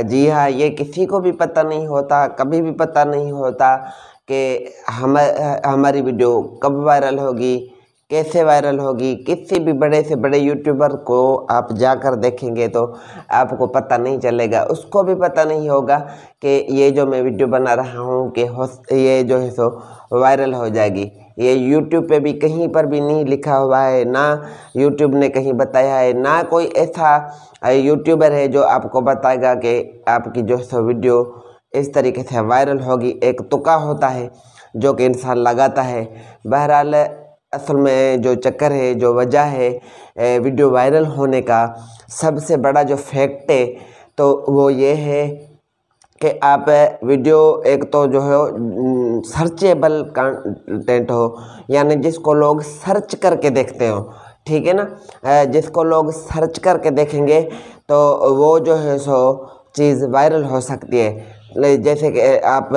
जी हाँ, ये किसी को भी पता नहीं होता, कभी भी पता नहीं होता कि हमारी वीडियो कब वायरल होगी, कैसे वायरल होगी। किसी भी बड़े से बड़े यूट्यूबर को आप जाकर देखेंगे तो आपको पता नहीं चलेगा, उसको भी पता नहीं होगा कि ये जो मैं वीडियो बना रहा हूँ कि ये जो है सो वायरल हो जाएगी। ये यूट्यूब पे भी कहीं पर भी नहीं लिखा हुआ है, ना यूट्यूब ने कहीं बताया है, ना कोई ऐसा यूट्यूबर है जो आपको बताएगा कि आपकी जो है सो वीडियो इस तरीके से वायरल होगी। एक तुक्का होता है जो कि इंसान लगाता है। बहरहाल असल में जो चक्कर है, जो वजह है वीडियो वायरल होने का, सबसे बड़ा जो फैक्ट है तो वो ये है कि आप वीडियो एक तो जो है सर्चेबल कंटेंट हो, यानी जिसको लोग सर्च करके देखते हो, ठीक है ना। जिसको लोग सर्च करके देखेंगे तो वो जो है सो चीज़ वायरल हो सकती है। जैसे कि आप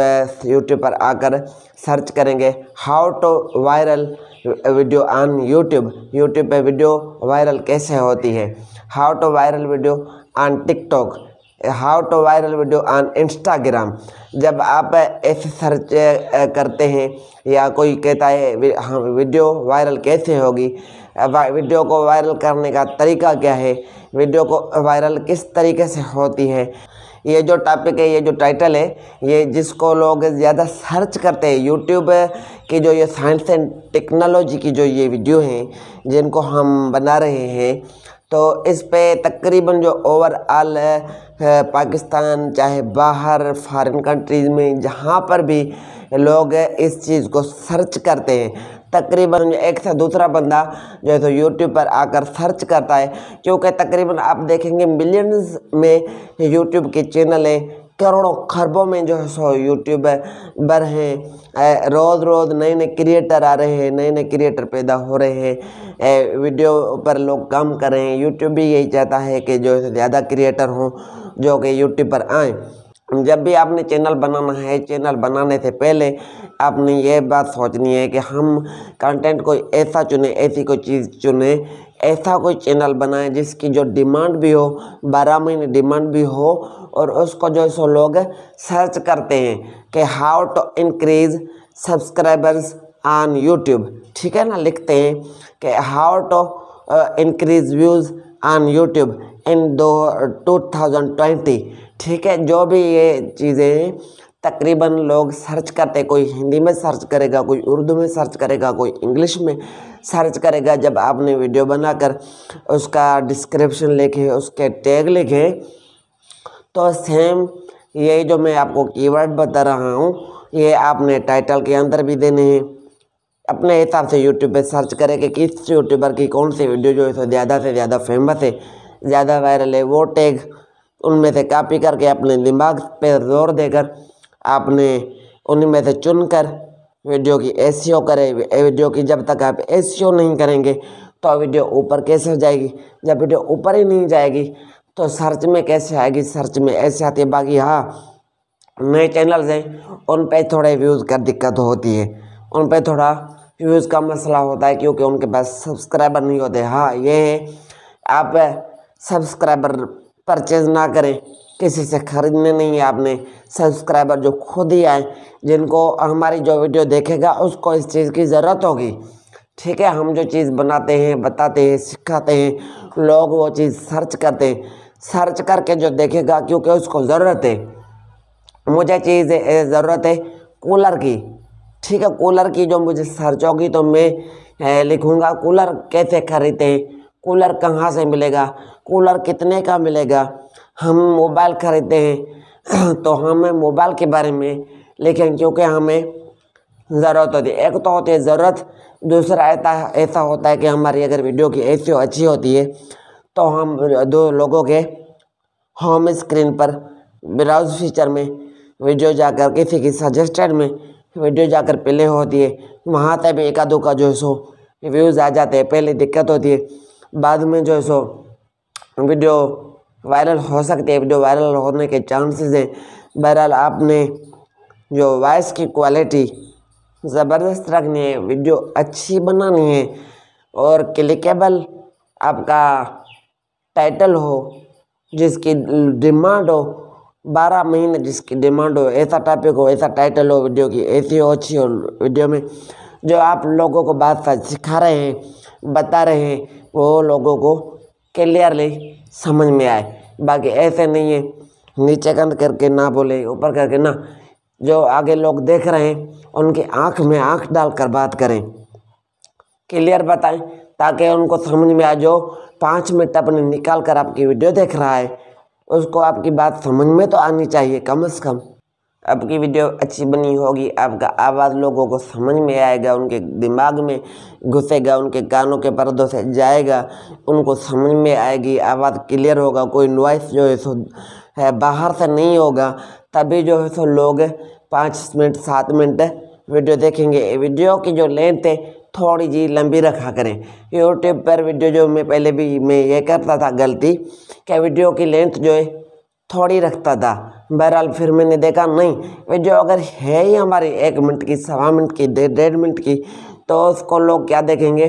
यूट्यूब पर आकर सर्च करेंगे how to viral video on YouTube पे वीडियो वायरल कैसे होती है, how to viral video on TikTok, how to viral video on Instagram. जब आप ऐसे सर्च करते हैं या कोई कहता है हाँ वीडियो वायरल कैसे होगी, वीडियो को वायरल करने का तरीका क्या है, वीडियो को वायरल किस तरीके से होती है, ये जो टॉपिक है, ये जो टाइटल है, ये जिसको लोग ज़्यादा सर्च करते हैं यूट्यूब की जो ये साइंस एंड टेक्नोलॉजी की जो ये वीडियो हैं जिनको हम बना रहे हैं, तो इस पे तकरीबन जो ओवरऑल पाकिस्तान चाहे बाहर फॉरेन कंट्रीज़ में जहाँ पर भी लोग इस चीज़ को सर्च करते हैं, तकरीबन एक से दूसरा बंदा जो है तो यूट्यूब पर आकर सर्च करता है। क्योंकि तकरीबन आप देखेंगे मिलियंस में यूट्यूब के चैनल हैं, करोड़ों खरबों में जो है सो यूट्यूबर हैं। रोज़ रोज़ नए नए क्रिएटर आ रहे हैं, नए नए क्रिएटर पैदा हो रहे हैं, वीडियो पर लोग काम कर रहे हैं। यूट्यूब भी यही चाहता है कि जो है ज़्यादा क्रिएटर हों जो कि यूट्यूब पर आएँ। जब भी आपने चैनल बनाना है, चैनल बनाने से पहले आपने ये बात सोचनी है कि हम कंटेंट कोई ऐसा चुने, ऐसी कोई चीज़ चुने, ऐसा कोई चैनल बनाएं जिसकी जो डिमांड भी हो, 12 महीने डिमांड भी हो, और उसको जो है सो लोग सर्च करते हैं कि how to increase subscribers on YouTube, ठीक है ना। लिखते हैं कि how to increase views on YouTube in 2020, ठीक है। जो भी ये चीज़ें तकरीबन लोग सर्च करते, कोई हिंदी में सर्च करेगा, कोई उर्दू में सर्च करेगा, कोई इंग्लिश में सर्च करेगा। जब आपने वीडियो बनाकर उसका डिस्क्रिप्शन लिखे, उसके टैग लिखे, तो सेम यही जो मैं आपको कीवर्ड बता रहा हूँ ये आपने टाइटल के अंदर भी देने हैं। अपने हिसाब से यूट्यूब पे सर्च करें कि किस यूट्यूबर की कौन सी वीडियो जो है ज़्यादा से ज़्यादा फेमस है, ज़्यादा वायरल है, वो टैग उनमें से कॉपी करके अपने दिमाग पे जोर देकर आपने उन्हीं में से चुनकर वीडियो की एसईओ करें। वीडियो की जब तक आप एसईओ नहीं करेंगे तो वीडियो ऊपर कैसे हो जाएगी, जब वीडियो ऊपर ही नहीं जाएगी तो सर्च में कैसे आएगी, सर्च में ऐसे आती है। बाकी हाँ, नए चैनल्स हैं उन पे थोड़े व्यूज़ का दिक्कत होती है, उन पे थोड़ा व्यूज़ का मसला होता है क्योंकि उनके पास सब्सक्राइबर नहीं होते। हाँ ये है, आप सब्सक्राइबर परचेज़ ना करें, किसी से ख़रीदने नहीं है आपने, सब्सक्राइबर जो खुद ही आए, जिनको हमारी जो वीडियो देखेगा उसको इस चीज़ की ज़रूरत होगी, ठीक है। हम जो चीज़ बनाते हैं, बताते हैं, सिखाते हैं, लोग वो चीज़ सर्च करते हैं, सर्च करके जो देखेगा क्योंकि उसको ज़रूरत है। मुझे चीज़ ज़रूरत है कूलर की, ठीक है, कूलर की जो मुझे सर्च होगी तो मैं लिखूँगा कूलर कैसे खरीदते हैं, कूलर कहाँ से मिलेगा, कूलर कितने का मिलेगा। हम मोबाइल खरीदते हैं तो हमें मोबाइल के बारे में लिखें क्योंकि हमें ज़रूरत होती है। एक तो होती है ज़रूरत, दूसरा ऐसा होता है कि हमारी अगर वीडियो की एसईओ अच्छी होती है तो हम दो लोगों के होम स्क्रीन पर ब्राउज फीचर में वीडियो जाकर, किसी की सजेस्टेड में वीडियो जाकर प्ले होती है, वहाँ तक भी एक आधों का जो है सो व्यूज़ आ जाते हैं। पहले दिक्कत होती है, बाद में जो है सो वीडियो वायरल हो सकती है, वीडियो वायरल होने के चांसेस हैं। बहरहाल आपने जो वॉइस की क्वालिटी ज़बरदस्त रखनी है, वीडियो अच्छी बनानी है और क्लिकेबल आपका टाइटल हो, जिसकी डिमांड हो, 12 महीने जिसकी डिमांड हो, ऐसा टॉपिक हो, ऐसा टाइटल हो वीडियो की, ऐसी हो अच्छी हो वीडियो में जो आप लोगों को बात सिखा रहे हैं, बता रहे हैं, वो लोगों को क्लियरली समझ में आए। बाकी ऐसे नहीं है नीचे कंध करके ना बोले, ऊपर करके ना, जो आगे लोग देख रहे हैं उनकी आंख में आंख डालकर बात करें, क्लियर बताएं, ताकि उनको समझ में आए। जो 5 मिनट अपने निकाल कर आपकी वीडियो देख रहा है उसको आपकी बात समझ में तो आनी चाहिए कम से कम। आपकी वीडियो अच्छी बनी होगी, आपका आवाज़ लोगों को समझ में आएगा, उनके दिमाग में घुसेगा, उनके कानों के पर्दों से जाएगा, उनको समझ में आएगी, आवाज़ क्लियर होगा, कोई नॉइस जो है सो है बाहर से नहीं होगा, तभी जो है सो लोग 5 मिनट 7 मिनट वीडियो देखेंगे। वीडियो की जो लेंथ है थोड़ी जी लंबी रखा करें। यूट्यूब पर वीडियो जो मैं पहले भी मैं ये करता था गलती, कि वीडियो की लेंथ जो है थोड़ी रखता था। बहरहाल फिर मैंने देखा नहीं, वीडियो अगर है ही हमारी 1 मिनट की, 1.25 मिनट की, 1.5 मिनट की, तो उसको लोग क्या देखेंगे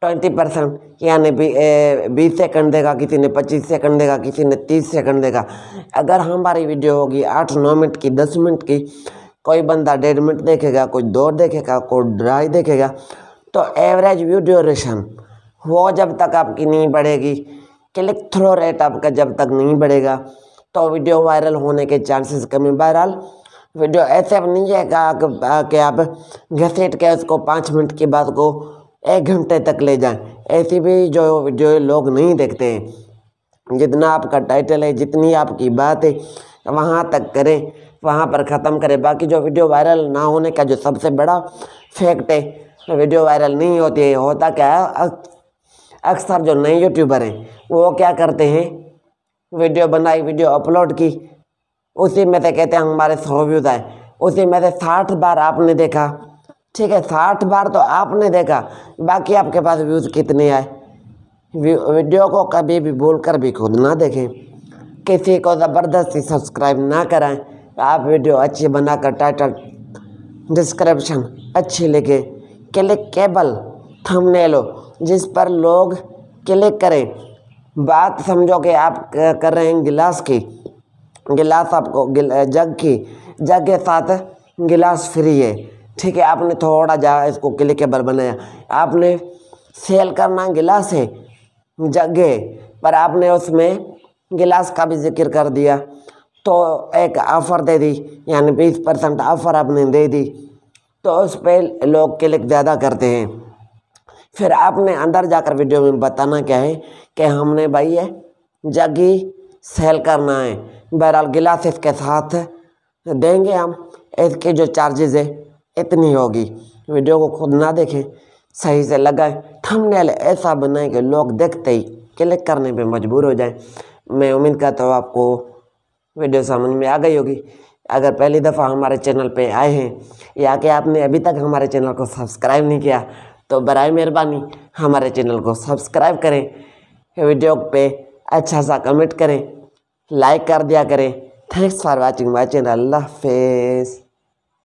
20%, यानी 20 सेकंड देगा, किसी ने 25 सेकंड देगा, किसी ने 30 सेकंड देगा। अगर हमारी वीडियो होगी 8-9 मिनट की, 10 मिनट की, कोई बंदा 1.5 मिनट देखेगा, कोई 2 देखेगा, कोई 2.5 देखेगा, तो एवरेज व्यू ड्यूरेशन वो जब तक आपकी नहीं बढ़ेगी, क्लिक थ्रो रेट आपका जब तक नहीं बढ़ेगा, तो वीडियो वायरल होने के चांसेस कम है। बहरहाल वीडियो ऐसे नहीं है कि आप घसीट के उसको 5 मिनट की बात को 1 घंटे तक ले जाएं। ऐसी भी जो वीडियो लोग नहीं देखते हैं। जितना आपका टाइटल है, जितनी आपकी बात है, वहाँ तक करें, वहाँ पर ख़त्म करें। बाकी जो वीडियो वायरल ना होने का जो सबसे बड़ा फैक्ट है, वीडियो वायरल नहीं होती है। होता क्या है, अक्सर जो नए यूट्यूबर हैं वो क्या करते हैं, वीडियो बनाई, वीडियो अपलोड की, उसी में से कहते हैं हमारे 100 व्यूज़ आए, उसी में से 60 बार आपने देखा, ठीक है, 60 बार तो आपने देखा, बाकी आपके पास व्यूज़ कितने आए। वीडियो को कभी भी बोलकर भी खुद ना देखें, किसी को ज़बरदस्ती सब्सक्राइब ना कराएं। आप वीडियो अच्छी बनाकर टाइटल डिस्क्रिप्शन अच्छी लिखें, क्लिकेबल थंबनेल हो जिस पर लोग क्लिक करें। बात समझो कि आप कर रहे हैं गिलास की, गिलास आपको जग की, जग के साथ गिलास फ्री है, ठीक है, आपने थोड़ा जा इसको क्लिकेबल बनाया, आपने सेल करना गिलास है, जग है, पर आपने उसमें गिलास का भी जिक्र कर दिया, तो एक ऑफ़र दे दी, यानी 20% ऑफ़र आपने दे दी, तो उस पर लोग क्लिक ज़्यादा करते हैं। फिर आपने अंदर जाकर वीडियो में बताना क्या है कि हमने भाई ये जग ही सेल करना है, बहरहाल गिलास इसके साथ देंगे हम, इसके जो चार्जेस है इतनी होगी। वीडियो को खुद ना देखें, सही से लगाएं, थंबनेल ऐसा बनाएं कि लोग देखते ही क्लिक करने पे मजबूर हो जाएं। मैं उम्मीद करता हूँ आपको वीडियो समझ में आ गई होगी। अगर पहली दफ़ा हमारे चैनल पे आए हैं या कि आपने अभी तक हमारे चैनल को सब्सक्राइब नहीं किया, तो बराए मेहरबानी हमारे चैनल को सब्सक्राइब करें, वीडियो पे अच्छा सा कमेंट करें, लाइक कर दिया करें। Thanks for watching my channel. अल्लाह हाफिज़।